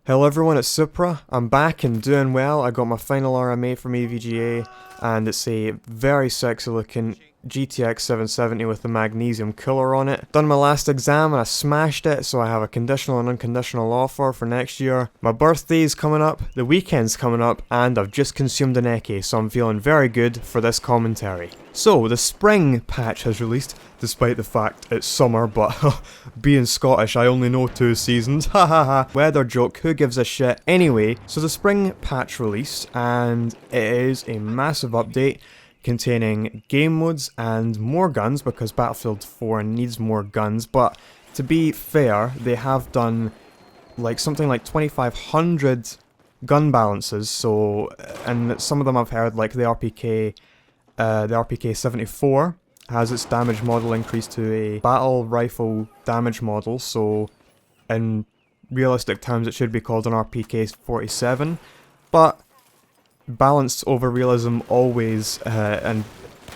Hello everyone, it's Supra. I'm back and doing well. I got my final RMA from EVGA and it's a very sexy looking GTX 770 with the magnesium cooler on it. Done my last exam and I smashed it, so I have a conditional and unconditional offer for next year. My birthday's coming up, the weekend's coming up, and I've just consumed an Ecce, so I'm feeling very good for this commentary. So, the spring patch has released, despite the fact it's summer, but being Scottish, I only know 2 seasons, ha ha ha. Weather joke, who gives a shit? Anyway, so the spring patch released, and it is a massive update containing game modes and more guns, because Battlefield 4 needs more guns, but to be fair, they have done like something like 2,500 gun balances, so, and some of them I've heard, like the RPK 74 has its damage model increased to a battle rifle damage model, so in realistic terms it should be called an RPK 47, but balanced over realism always, and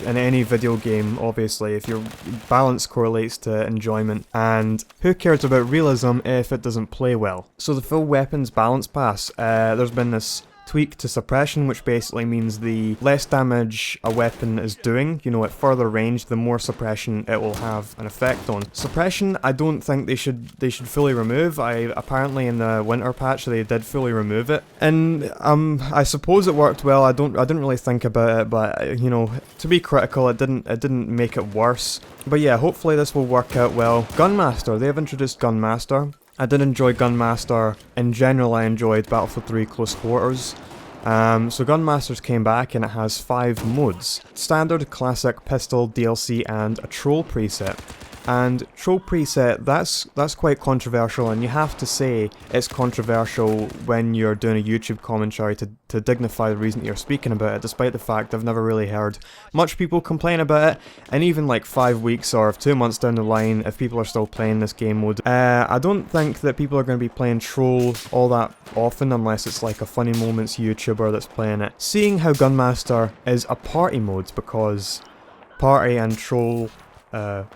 in any video game, obviously, if your balance correlates to enjoyment, and who cares about realism if it doesn't play well? So the full weapons balance pass, there's been this tweak to suppression, which basically means the less damage a weapon is doing, you know, at further range, the more suppression it will have an effect on. Suppression, I don't think they should fully remove. Apparently in the winter patch they did fully remove it, and I suppose it worked well. I didn't really think about it, but you know, to be critical, it didn't make it worse. But yeah, hopefully this will work out well. Gunmaster, they have introduced Gunmaster. I did enjoy Gunmaster. In general, I enjoyed Battlefield 3 Close Quarters. So Gunmaster's came back and it has 5 modes. Standard, Classic, Pistol, DLC, and a Troll preset. And Troll preset, that's quite controversial, and you have to say it's controversial when you're doing a YouTube commentary to dignify the reason that you're speaking about it, despite the fact I've never really heard much people complain about it, and even like 5 weeks or 2 months down the line, if people are still playing this game mode, I don't think that people are going to be playing Troll all that often unless it's like a Funny Moments YouTuber that's playing it. Seeing how Gunmaster is a party mode, because party and Troll are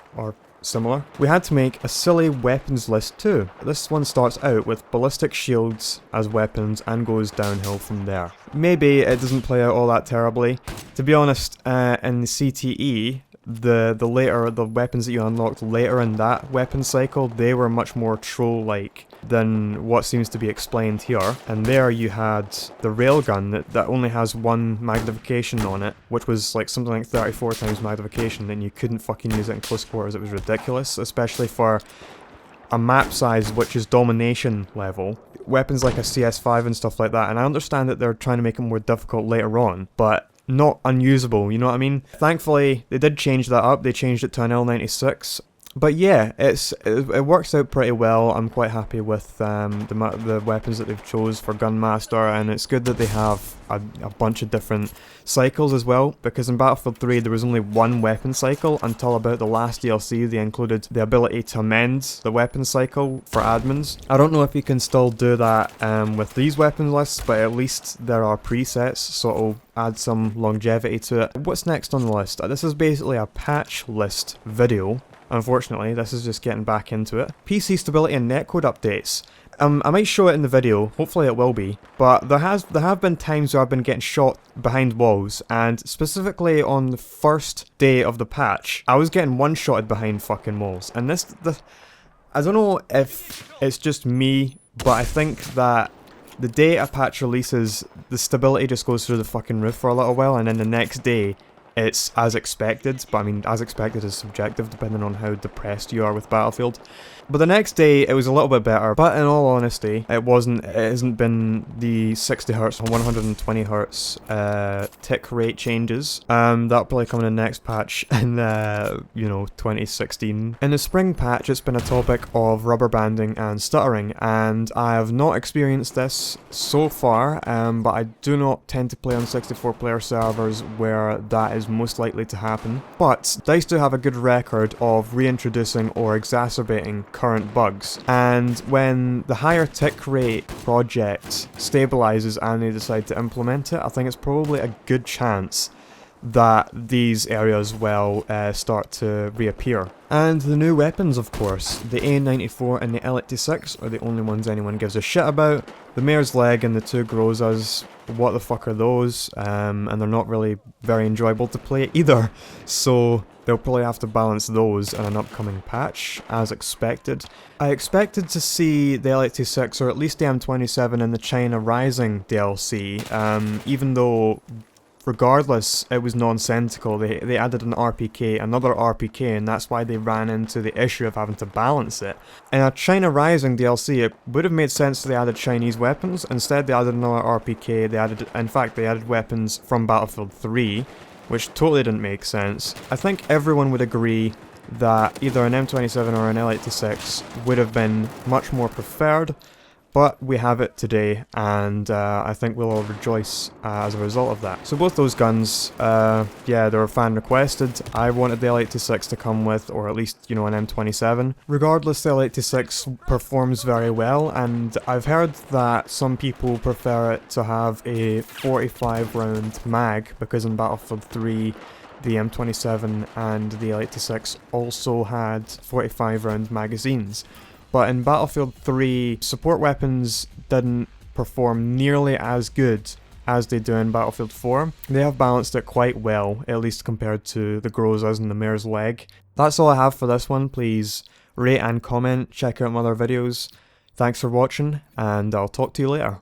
similar, we had to make a silly weapons list too. This one starts out with ballistic shields as weapons and goes downhill from there. Maybe it doesn't play out all that terribly. To be honest, in the CTE, the weapons that you unlocked later in that weapon cycle, they were much more troll-like than what seems to be explained here. And there you had the railgun that only has 1 magnification on it, which was like something like 34 times magnification, and you couldn't fucking use it in close quarters. It was ridiculous, especially for a map size which is domination level. Weapons like a CS5 and stuff like that, and I understand that they're trying to make it more difficult later on, but not unusable, you know what I mean? Thankfully, they did change that up. They changed it to an L96. But yeah, it works out pretty well. I'm quite happy with the weapons that they've chose for Gunmaster, and it's good that they have a bunch of different cycles as well, because in Battlefield 3 there was only 1 weapon cycle until about the last DLC. They included the ability to amend the weapon cycle for admins. I don't know if you can still do that with these weapon lists, but at least there are presets, so it'll add some longevity to it. What's next on the list? This is basically a patch list video. Unfortunately, this is just getting back into it. PC stability and netcode updates. I might show it in the video, hopefully it will be, but there have been times where I've been getting shot behind walls, and specifically on the first day of the patch, I was getting one-shotted behind fucking walls, and I don't know if it's just me, but I think that the day a patch releases, the stability just goes through the fucking roof for a little while, and then the next day, it's as expected, but I mean, as expected is subjective depending on how depressed you are with Battlefield. But the next day, it was a little bit better, but in all honesty, it hasn't been the 60Hz or 120Hz tick rate changes. That'll probably come in the next patch in, you know, 2016. In the spring patch, it's been a topic of rubber banding and stuttering, and I have not experienced this so far, but I do not tend to play on 64-player servers where that is most likely to happen. But DICE do have a good record of reintroducing or exacerbating current bugs, and when the higher tick rate project stabilizes and they decide to implement it, I think it's probably a good chance that these areas will start to reappear. And the new weapons, of course. The A94 and the L86 are the only ones anyone gives a shit about. The Mare's Leg and the two Grozas, what the fuck are those? And they're not really very enjoyable to play either. So they'll probably have to balance those in an upcoming patch, as expected. I expected to see the L86 or at least the M27 in the China Rising DLC, even though regardless, it was nonsensical. They added an RPK, another RPK, and that's why they ran into the issue of having to balance it. In a China Rising DLC, it would have made sense if they added Chinese weapons. Instead, they added another RPK. They added weapons from Battlefield 3, which totally didn't make sense. I think everyone would agree that either an M27 or an L86 would have been much more preferred. But we have it today, and I think we'll all rejoice as a result of that. So both those guns, yeah, they were fan requested. I wanted the L86 to come with, or at least, you know, an M27. Regardless, the L86 performs very well, and I've heard that some people prefer it to have a 45 round mag, because in Battlefield 3, the M27 and the L86 also had 45 round magazines. But in Battlefield 3, support weapons didn't perform nearly as good as they do in Battlefield 4. They have balanced it quite well, at least compared to the Grozas and the Mare's Leg. That's all I have for this one. Please rate and comment, check out my other videos. Thanks for watching, and I'll talk to you later.